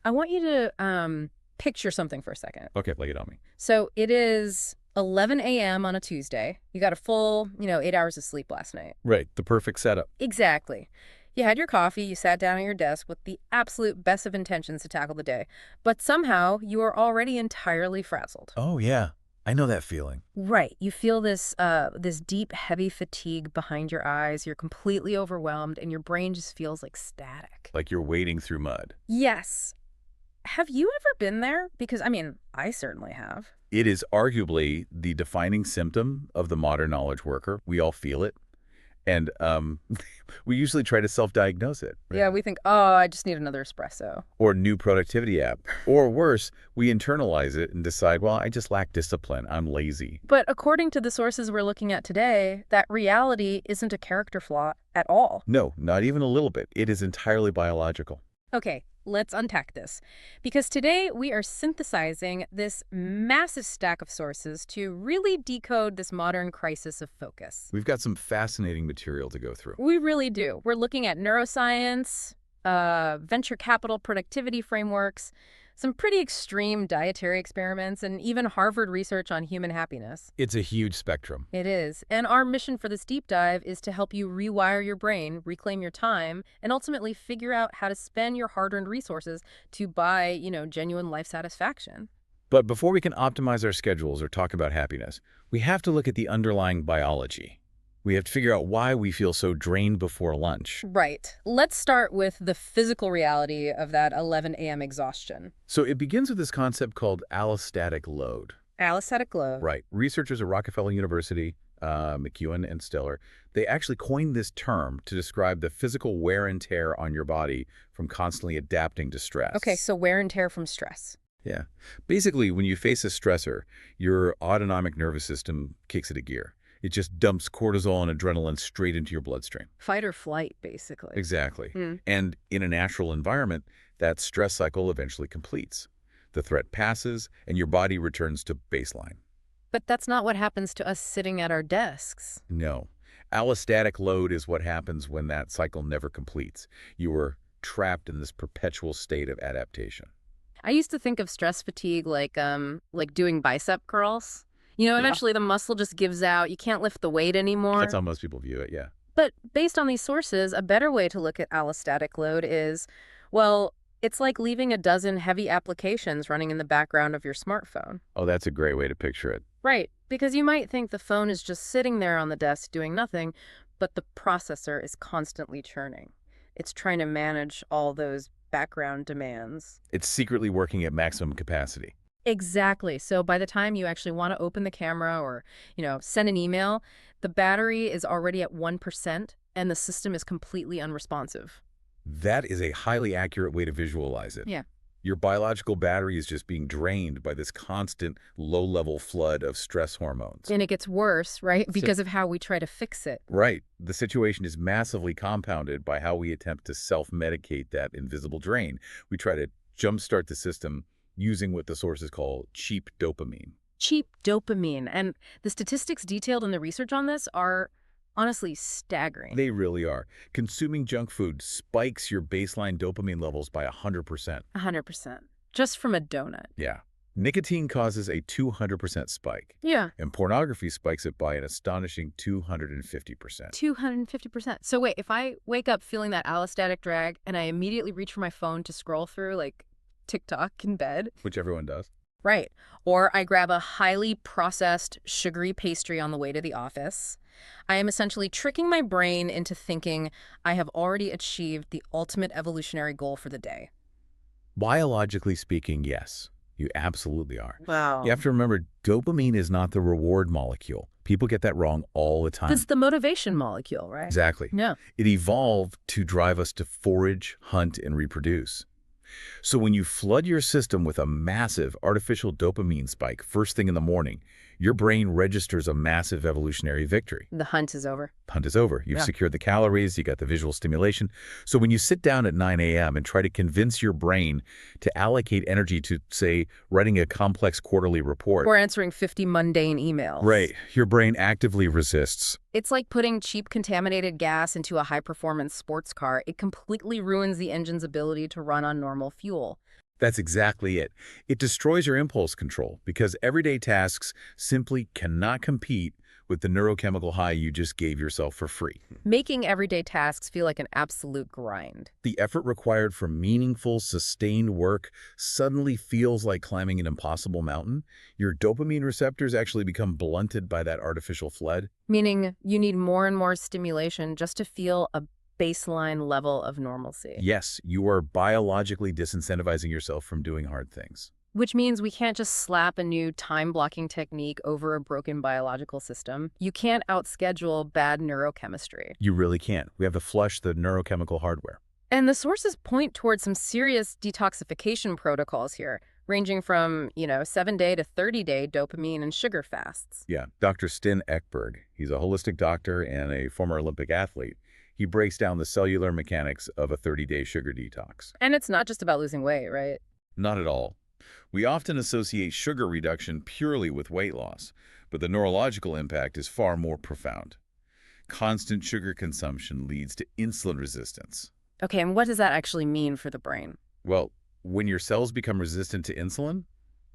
I want you to picture something for a second. Okay, lay it on me. So it is 11 a.m. on a Tuesday. You got a full, 8 hours of sleep last night. Right, the perfect setup. Exactly. You had your coffee, you sat down at your desk with the absolute best of intentions to tackle the day, but somehow you are already entirely frazzled. Oh, yeah. I know that feeling. Right. You feel this deep, heavy fatigue behind your eyes. You're completely overwhelmed, and your brain just feels like static. Like you're wading through mud. Yes. Have you ever been there? Because, I certainly have. It is arguably the defining symptom of the modern knowledge worker. We all feel it. And we usually try to self-diagnose it. Right? Yeah, we think, oh, I just need another espresso. Or new productivity app. Or worse, we internalize it and decide, well, I just lack discipline. I'm lazy. But according to the sources we're looking at today, that reality isn't a character flaw at all. No, not even a little bit. It is entirely biological. Okay, let's unpack this. Because today we are synthesizing this massive stack of sources to really decode this modern crisis of focus. We've got some fascinating material to go through. We really do. We're looking at neuroscience, venture capital productivity frameworks, some pretty extreme dietary experiments, and even Harvard research on human happiness. It's a huge spectrum. It is. And our mission for this deep dive is to help you rewire your brain, reclaim your time, and ultimately figure out how to spend your hard-earned resources to buy, genuine life satisfaction. But before we can optimize our schedules or talk about happiness, we have to look at the underlying biology. We have to figure out why we feel so drained before lunch. Right. Let's start with the physical reality of that 11 a.m. exhaustion. So it begins with this concept called allostatic load. Allostatic load. Right. Researchers at Rockefeller University, McEwen and Stiller, they actually coined this term to describe the physical wear and tear on your body from constantly adapting to stress. Okay, so wear and tear from stress. Yeah. Basically, when you face a stressor, your autonomic nervous system kicks into gear. It just dumps cortisol and adrenaline straight into your bloodstream. Fight or flight, basically. Exactly. And in a natural environment, that stress cycle eventually completes. The threat passes, and your body returns to baseline. But that's not what happens to us sitting at our desks. No. Allostatic load is what happens when that cycle never completes. You are trapped in this perpetual state of adaptation. I used to think of stress fatigue like doing bicep curls. Eventually the muscle just gives out. You can't lift the weight anymore. That's how most people view it, yeah. But based on these sources, a better way to look at allostatic load is, well, it's like leaving a dozen heavy applications running in the background of your smartphone. Oh, that's a great way to picture it. Right, because you might think the phone is just sitting there on the desk doing nothing, but the processor is constantly churning. It's trying to manage all those background demands. It's secretly working at maximum capacity. Exactly. So by the time you actually want to open the camera or, send an email, the battery is already at 1% and the system is completely unresponsive. That is a highly accurate way to visualize it. Yeah. Your biological battery is just being drained by this constant low-level flood of stress hormones. And it gets worse, right? Because of how we try to fix it. Right. The situation is massively compounded by how we attempt to self-medicate that invisible drain. We try to jumpstart the system using what the sources call cheap dopamine. Cheap dopamine. And the statistics detailed in the research on this are honestly staggering. They really are. Consuming junk food spikes your baseline dopamine levels by 100%. 100%. Just from a donut. Yeah. Nicotine causes a 200% spike. Yeah. And pornography spikes it by an astonishing 250%. 250%. So wait, if I wake up feeling that allostatic drag and I immediately reach for my phone to scroll through, like, TikTok in bed. Which everyone does. Right. Or I grab a highly processed, sugary pastry on the way to the office. I am essentially tricking my brain into thinking I have already achieved the ultimate evolutionary goal for the day. Biologically speaking, yes. You absolutely are. Wow. You have to remember, dopamine is not the reward molecule. People get that wrong all the time. It's the motivation molecule, right? Exactly. Yeah. It evolved to drive us to forage, hunt, and reproduce. So when you flood your system with a massive artificial dopamine spike first thing in the morning, your brain registers a massive evolutionary victory. The hunt is over. Hunt is over. You've secured the calories, you got the visual stimulation. So when you sit down at 9 a.m. and try to convince your brain to allocate energy to, say, writing a complex quarterly report. Or answering 50 mundane emails. Right. Your brain actively resists. It's like putting cheap contaminated gas into a high-performance sports car. It completely ruins the engine's ability to run on normal fuel. That's exactly it. It destroys your impulse control because everyday tasks simply cannot compete with the neurochemical high you just gave yourself for free. Making everyday tasks feel like an absolute grind. The effort required for meaningful, sustained work suddenly feels like climbing an impossible mountain. Your dopamine receptors actually become blunted by that artificial flood. Meaning you need more and more stimulation just to feel a baseline level of normalcy. Yes, you are biologically disincentivizing yourself from doing hard things. Which means we can't just slap a new time-blocking technique over a broken biological system. You can't outschedule bad neurochemistry. You really can't. We have to flush the neurochemical hardware. And the sources point towards some serious detoxification protocols here, ranging from, 7-day to 30-day dopamine and sugar fasts. Yeah, Dr. Sten Ekberg, he's a holistic doctor and a former Olympic athlete. He breaks down the cellular mechanics of a 30-day sugar detox. And it's not just about losing weight, right? Not at all. We often associate sugar reduction purely with weight loss, but the neurological impact is far more profound. Constant sugar consumption leads to insulin resistance. Okay, and what does that actually mean for the brain? Well, when your cells become resistant to insulin,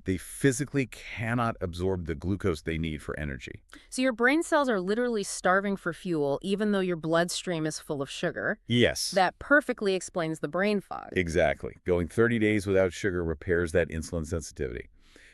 they physically cannot absorb the glucose they need for energy. So your brain cells are literally starving for fuel, even though your bloodstream is full of sugar. Yes. That perfectly explains the brain fog. Exactly. Going 30 days without sugar repairs that insulin sensitivity.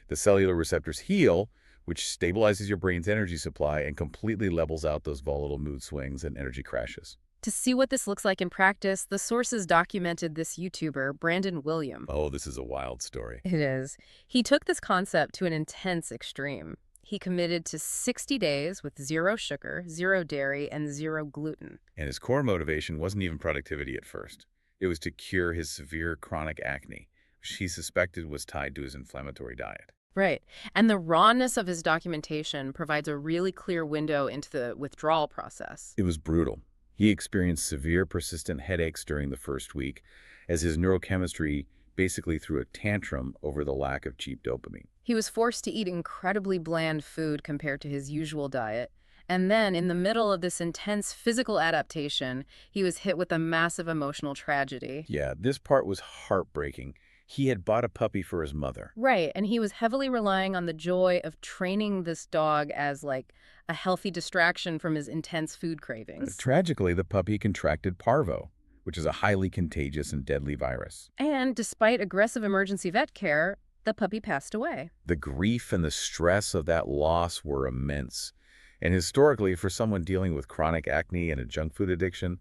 The cellular receptors heal, which stabilizes your brain's energy supply and completely levels out those volatile mood swings and energy crashes. To see what this looks like in practice, the sources documented this YouTuber, Brandon William. Oh, this is a wild story. It is. He took this concept to an intense extreme. He committed to 60 days with 0 sugar, 0 dairy, and 0 gluten. And his core motivation wasn't even productivity at first. It was to cure his severe chronic acne, which he suspected was tied to his inflammatory diet. Right. And the rawness of his documentation provides a really clear window into the withdrawal process. It was brutal. He experienced severe persistent headaches during the first week as his neurochemistry basically threw a tantrum over the lack of cheap dopamine. He was forced to eat incredibly bland food compared to his usual diet. And then, in the middle of this intense physical adaptation, he was hit with a massive emotional tragedy. Yeah, this part was heartbreaking. He had bought a puppy for his mother. Right, and he was heavily relying on the joy of training this dog as, like, a healthy distraction from his intense food cravings. Tragically, the puppy contracted parvo, which is a highly contagious and deadly virus. And despite aggressive emergency vet care, the puppy passed away. The grief and the stress of that loss were immense. And historically, for someone dealing with chronic acne and a junk food addiction,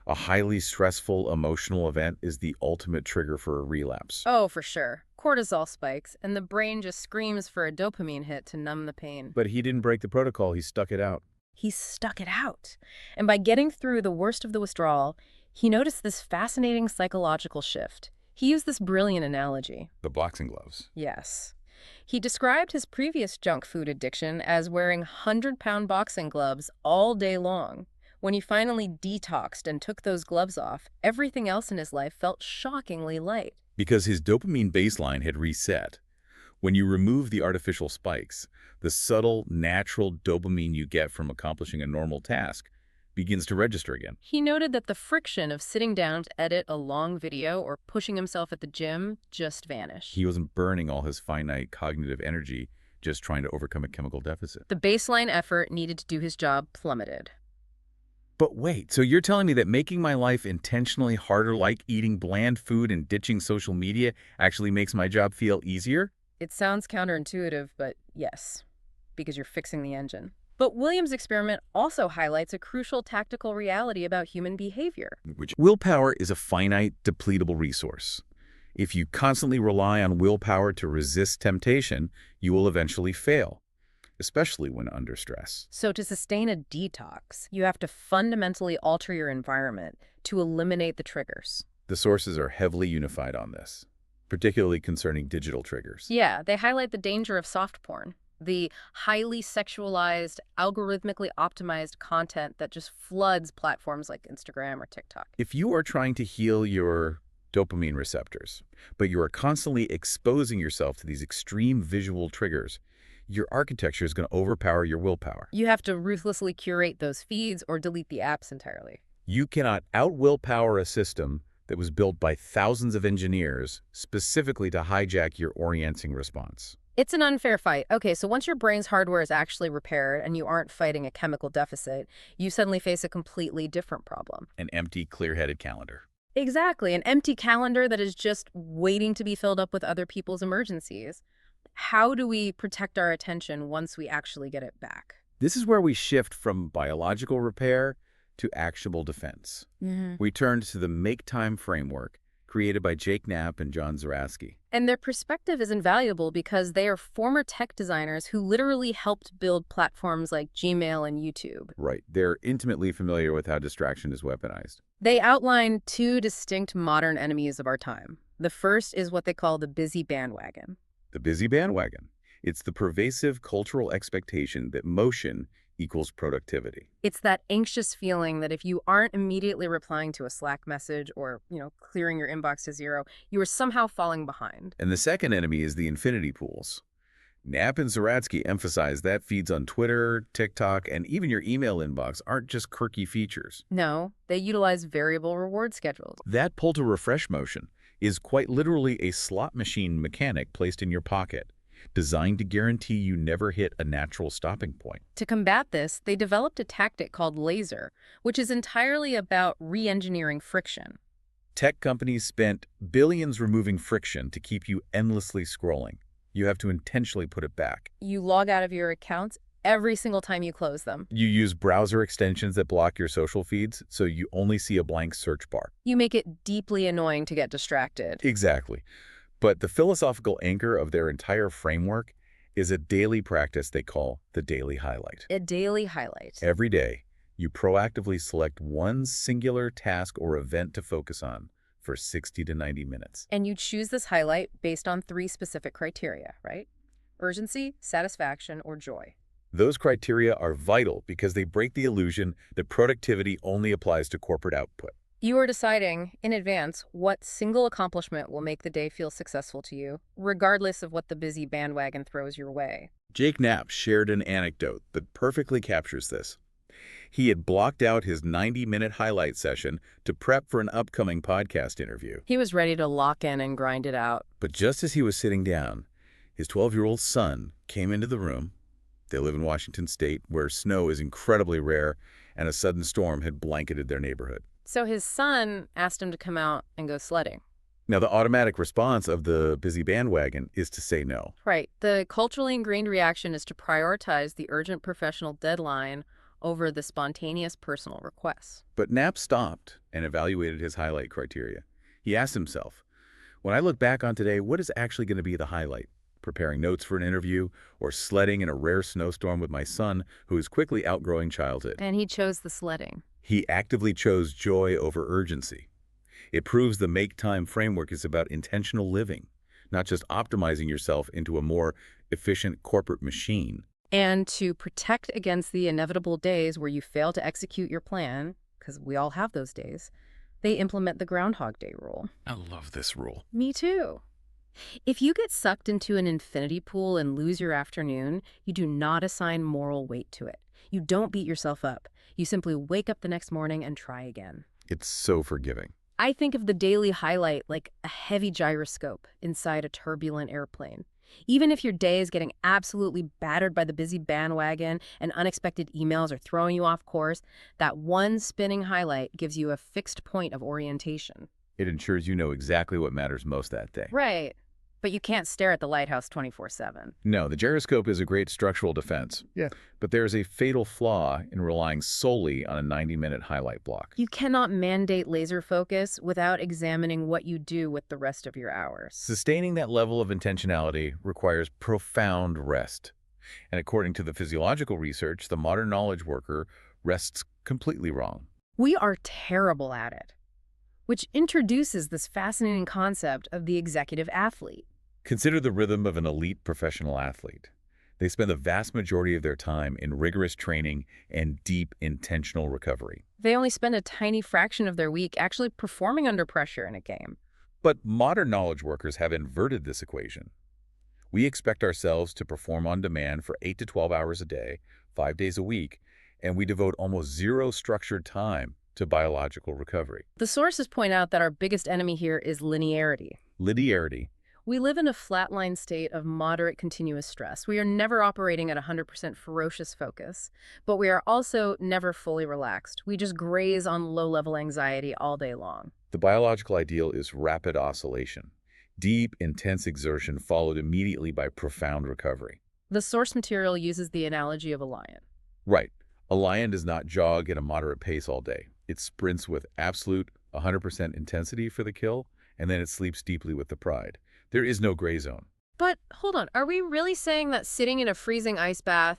a highly stressful emotional event is the ultimate trigger for a relapse. Oh, for sure. Cortisol spikes, and the brain just screams for a dopamine hit to numb the pain. But he didn't break the protocol, he stuck it out. He stuck it out. And by getting through the worst of the withdrawal, he noticed this fascinating psychological shift. He used this brilliant analogy. The boxing gloves. Yes. He described his previous junk food addiction as wearing 100-pound boxing gloves all day long. When he finally detoxed and took those gloves off, everything else in his life felt shockingly light. Because his dopamine baseline had reset. When you remove the artificial spikes, the subtle, natural dopamine you get from accomplishing a normal task begins to register again. He noted that the friction of sitting down to edit a long video or pushing himself at the gym just vanished. He wasn't burning all his finite cognitive energy just trying to overcome a chemical deficit. The baseline effort needed to do his job plummeted. But wait, so you're telling me that making my life intentionally harder, like eating bland food and ditching social media, actually makes my job feel easier? It sounds counterintuitive, but yes, because you're fixing the engine. But Williams' experiment also highlights a crucial tactical reality about human behavior. Willpower is a finite, depletable resource. If you constantly rely on willpower to resist temptation, you will eventually fail, especially when under stress. So to sustain a detox, you have to fundamentally alter your environment to eliminate the triggers. The sources are heavily unified on this, particularly concerning digital triggers. Yeah, they highlight the danger of soft porn, the highly sexualized, algorithmically optimized content that just floods platforms like Instagram or TikTok. If you are trying to heal your dopamine receptors, but you are constantly exposing yourself to these extreme visual triggers, your architecture is going to overpower your willpower. You have to ruthlessly curate those feeds or delete the apps entirely. You cannot out-willpower a system that was built by thousands of engineers specifically to hijack your orienting response. It's an unfair fight. Okay, so once your brain's hardware is actually repaired and you aren't fighting a chemical deficit, you suddenly face a completely different problem. An empty, clear-headed calendar. Exactly, an empty calendar that is just waiting to be filled up with other people's emergencies. How do we protect our attention once we actually get it back? This is where we shift from biological repair to actionable defense. We turn to the Make Time framework created by Jake Knapp and John Zeratsky. And their perspective is invaluable because they are former tech designers who literally helped build platforms like Gmail and YouTube. Right. They're intimately familiar with how distraction is weaponized. They outline two distinct modern enemies of our time. The first is what they call the busy bandwagon. The busy bandwagon. It's the pervasive cultural expectation that motion equals productivity. It's that anxious feeling that if you aren't immediately replying to a Slack message or, clearing your inbox to zero, you are somehow falling behind. And the second enemy is the infinity pools. Knapp and Zeratsky emphasize that feeds on Twitter, TikTok, and even your email inbox aren't just quirky features. No, they utilize variable reward schedules. That pull-to-refresh motion is quite literally a slot machine mechanic placed in your pocket, designed to guarantee you never hit a natural stopping point. To combat this, they developed a tactic called laser, which is entirely about re-engineering friction. Tech companies spent billions removing friction to keep you endlessly scrolling. You have to intentionally put it back. You log out of your accounts every single time you close them. You use browser extensions that block your social feeds, so you only see a blank search bar. You make it deeply annoying to get distracted. Exactly. But the philosophical anchor of their entire framework is a daily practice they call the daily highlight. A daily highlight. Every day, you proactively select one singular task or event to focus on for 60 to 90 minutes. And you choose this highlight based on 3 specific criteria, right? Urgency, satisfaction, or joy. Those criteria are vital because they break the illusion that productivity only applies to corporate output. You are deciding in advance what single accomplishment will make the day feel successful to you, regardless of what the busy bandwagon throws your way. Jake Knapp shared an anecdote that perfectly captures this. He had blocked out his 90-minute highlight session to prep for an upcoming podcast interview. He was ready to lock in and grind it out. But just as he was sitting down, his 12-year-old son came into the room. They live in Washington State, where snow is incredibly rare, and a sudden storm had blanketed their neighborhood. So his son asked him to come out and go sledding. Now, the automatic response of the busy bandwagon is to say no. Right. The culturally ingrained reaction is to prioritize the urgent professional deadline over the spontaneous personal requests. But Knapp stopped and evaluated his highlight criteria. He asked himself, when I look back on today, what is actually going to be the highlight? Preparing notes for an interview, or sledding in a rare snowstorm with my son, who is quickly outgrowing childhood? And he chose the sledding. He actively chose joy over urgency. It proves the Make Time framework is about intentional living, not just optimizing yourself into a more efficient corporate machine. And to protect against the inevitable days where you fail to execute your plan, because we all have those days, they implement the Groundhog Day rule. I love this rule. Me too. If you get sucked into an infinity pool and lose your afternoon, you do not assign moral weight to it. You don't beat yourself up. You simply wake up the next morning and try again. It's so forgiving. I think of the daily highlight like a heavy gyroscope inside a turbulent airplane. Even if your day is getting absolutely battered by the busy bandwagon and unexpected emails are throwing you off course, that one spinning highlight gives you a fixed point of orientation. It ensures you know exactly what matters most that day. Right. But you can't stare at the lighthouse 24/7. No, the gyroscope is a great structural defense. Yeah. But there's a fatal flaw in relying solely on a 90-minute highlight block. You cannot mandate laser focus without examining what you do with the rest of your hours. Sustaining that level of intentionality requires profound rest. And according to the physiological research, the modern knowledge worker rests completely wrong. We are terrible at it, which introduces this fascinating concept of the executive athlete. Consider the rhythm of an elite professional athlete. They spend the vast majority of their time in rigorous training and deep, intentional recovery. They only spend a tiny fraction of their week actually performing under pressure in a game. But modern knowledge workers have inverted this equation. We expect ourselves to perform on demand for 8 to 12 hours a day, 5 days a week, and we devote almost zero structured time to biological recovery. The sources point out that our biggest enemy here is linearity. Linearity. We live in a flatline state of moderate continuous stress. We are never operating at 100% ferocious focus, but we are also never fully relaxed. We just graze on low-level anxiety all day long. The biological ideal is rapid oscillation, deep, intense exertion followed immediately by profound recovery. The source material uses the analogy of a lion. Right. A lion does not jog at a moderate pace all day. It sprints with absolute 100% intensity for the kill, and then it sleeps deeply with the pride. There is no gray zone. But hold on, are we really saying that sitting in a freezing ice bath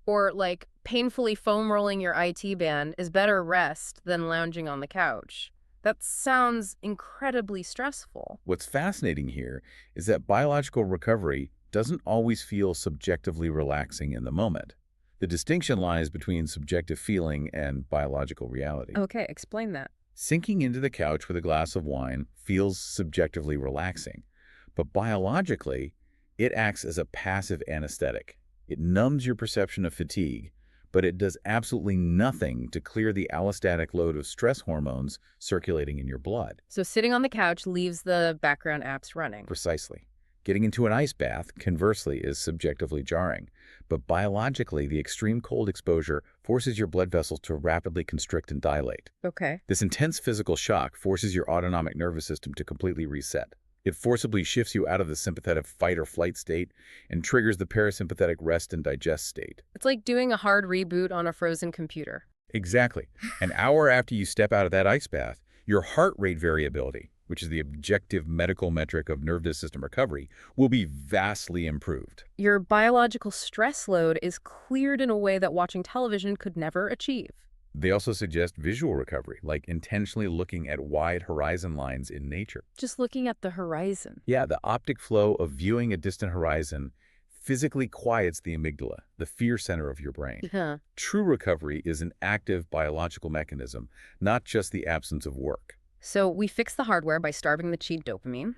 or like painfully foam rolling your IT band is better rest than lounging on the couch? That sounds incredibly stressful. What's fascinating here is that biological recovery doesn't always feel subjectively relaxing in the moment. The distinction lies between subjective feeling and biological reality. Okay, explain that. Sinking into the couch with a glass of wine feels subjectively relaxing, but biologically, it acts as a passive anesthetic. It numbs your perception of fatigue, but it does absolutely nothing to clear the allostatic load of stress hormones circulating in your blood. So sitting on the couch leaves the background apps running. Precisely. Getting into an ice bath, conversely, is subjectively jarring, but biologically, the extreme cold exposure forces your blood vessels to rapidly constrict and dilate. Okay. This intense physical shock forces your autonomic nervous system to completely reset. It forcibly shifts you out of the sympathetic fight or flight state and triggers the parasympathetic rest and digest state. It's like doing a hard reboot on a frozen computer. Exactly. An hour after you step out of that ice bath, your heart rate variability, which is the objective medical metric of nervous system recovery, will be vastly improved. Your biological stress load is cleared in a way that watching television could never achieve. They also suggest visual recovery, like intentionally looking at wide horizon lines in nature. Just looking at the horizon. Yeah, the optic flow of viewing a distant horizon physically quiets the amygdala, the fear center of your brain. Huh. True recovery is an active biological mechanism, not just the absence of work. So we fix the hardware by starving the cheap dopamine.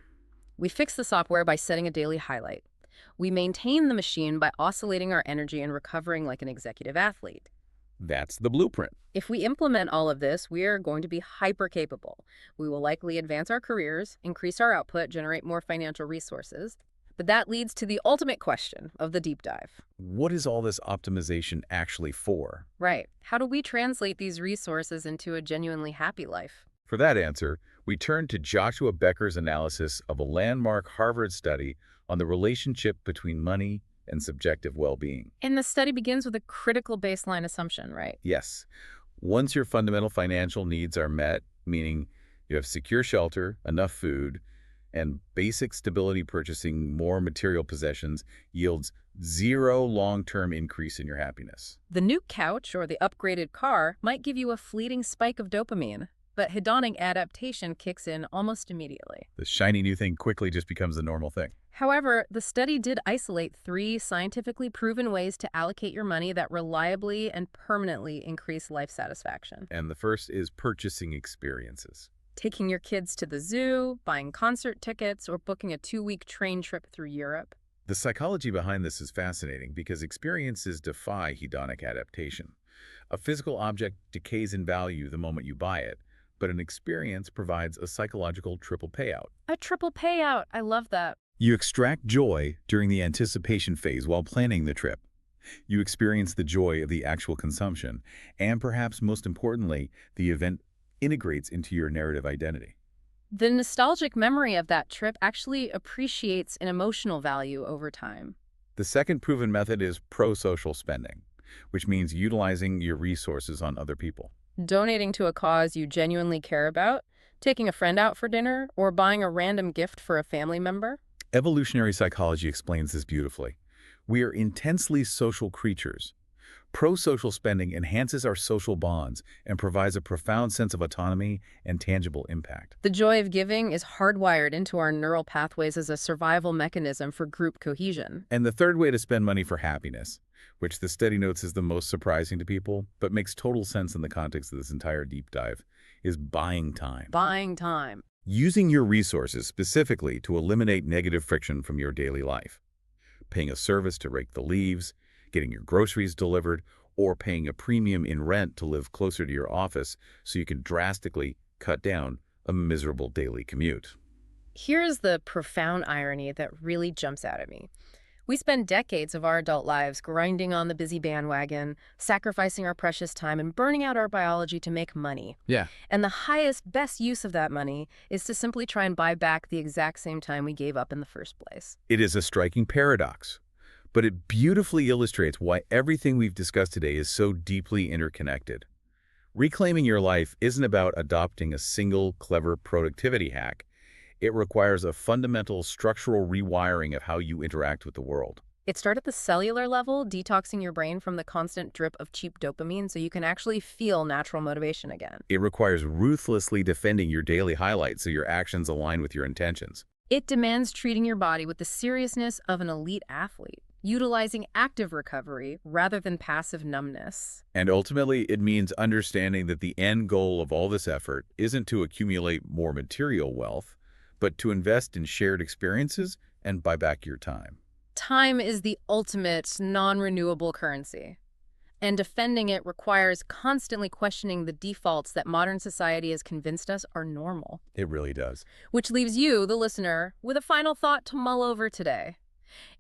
We fix the software by setting a daily highlight. We maintain the machine by oscillating our energy and recovering like an executive athlete. That's the blueprint. If we implement all of this, we are going to be hyper-capable. We will likely advance our careers, increase our output, generate more financial resources. But that leads to the ultimate question of the deep dive. What is all this optimization actually for? Right. How do we translate these resources into a genuinely happy life? For that answer, we turn to Joshua Becker's analysis of a landmark Harvard study on the relationship between money and subjective well-being. And the study begins with a critical baseline assumption, right? Yes. Once your fundamental financial needs are met, meaning you have secure shelter, enough food, and basic stability, purchasing more material possessions yields zero long-term increase in your happiness. The new couch or the upgraded car might give you a fleeting spike of dopamine, but hedonic adaptation kicks in almost immediately. The shiny new thing quickly just becomes the normal thing. However, the study did isolate 3 scientifically proven ways to allocate your money that reliably and permanently increase life satisfaction. And the first is purchasing experiences. Taking your kids to the zoo, buying concert tickets, or booking a 2-week train trip through Europe. The psychology behind this is fascinating because experiences defy hedonic adaptation. A physical object decays in value the moment you buy it, but an experience provides a psychological triple payout. A triple payout. I love that. You extract joy during the anticipation phase while planning the trip. You experience the joy of the actual consumption, and perhaps most importantly, the event integrates into your narrative identity. The nostalgic memory of that trip actually appreciates in emotional value over time. The second proven method is pro-social spending, which means utilizing your resources on other people. Donating to a cause you genuinely care about, taking a friend out for dinner, or buying a random gift for a family member. Evolutionary psychology explains this beautifully. We are intensely social creatures. Pro-social spending enhances our social bonds and provides a profound sense of autonomy and tangible impact. The joy of giving is hardwired into our neural pathways as a survival mechanism for group cohesion. And the third way to spend money for happiness, which the study notes is the most surprising to people, but makes total sense in the context of this entire deep dive, is buying time. Buying time. Using your resources specifically to eliminate negative friction from your daily life. Paying a service to rake the leaves, getting your groceries delivered, or paying a premium in rent to live closer to your office so you can drastically cut down a miserable daily commute. Here's the profound irony that really jumps out at me. We spend decades of our adult lives grinding on the busy bandwagon, sacrificing our precious time, and burning out our biology to make money. Yeah, And the highest, best use of that money is to simply try and buy back the exact same time we gave up in the first place. it is a striking paradox, but it beautifully illustrates why everything we've discussed today is so deeply interconnected. Reclaiming your life isn't about adopting a single clever productivity hack. It requires a fundamental structural rewiring of how you interact with the world. It starts at the cellular level, detoxing your brain from the constant drip of cheap dopamine so you can actually feel natural motivation again. It requires ruthlessly defending your daily highlights so your actions align with your intentions. It demands treating your body with the seriousness of an elite athlete, utilizing active recovery rather than passive numbness. And ultimately, it means understanding that the end goal of all this effort isn't to accumulate more material wealth, but to invest in shared experiences and buy back your time. Time is the ultimate non-renewable currency, and defending it requires constantly questioning the defaults that modern society has convinced us are normal. It really does. Which leaves you, the listener, with a final thought to mull over today.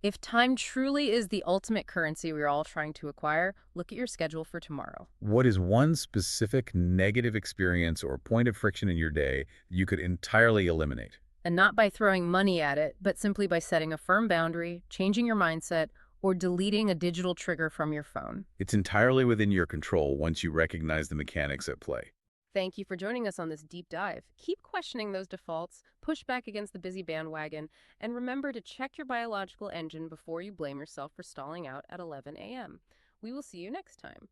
If time truly is the ultimate currency we're all trying to acquire, look at your schedule for tomorrow. What is one specific negative experience or point of friction in your day you could entirely eliminate? And not by throwing money at it, but simply by setting a firm boundary, changing your mindset, or deleting a digital trigger from your phone. It's entirely within your control once you recognize the mechanics at play. Thank you for joining us on this deep dive. Keep questioning those defaults, push back against the busy bandwagon, and remember to check your biological engine before you blame yourself for stalling out at 11 a.m. We will see you next time.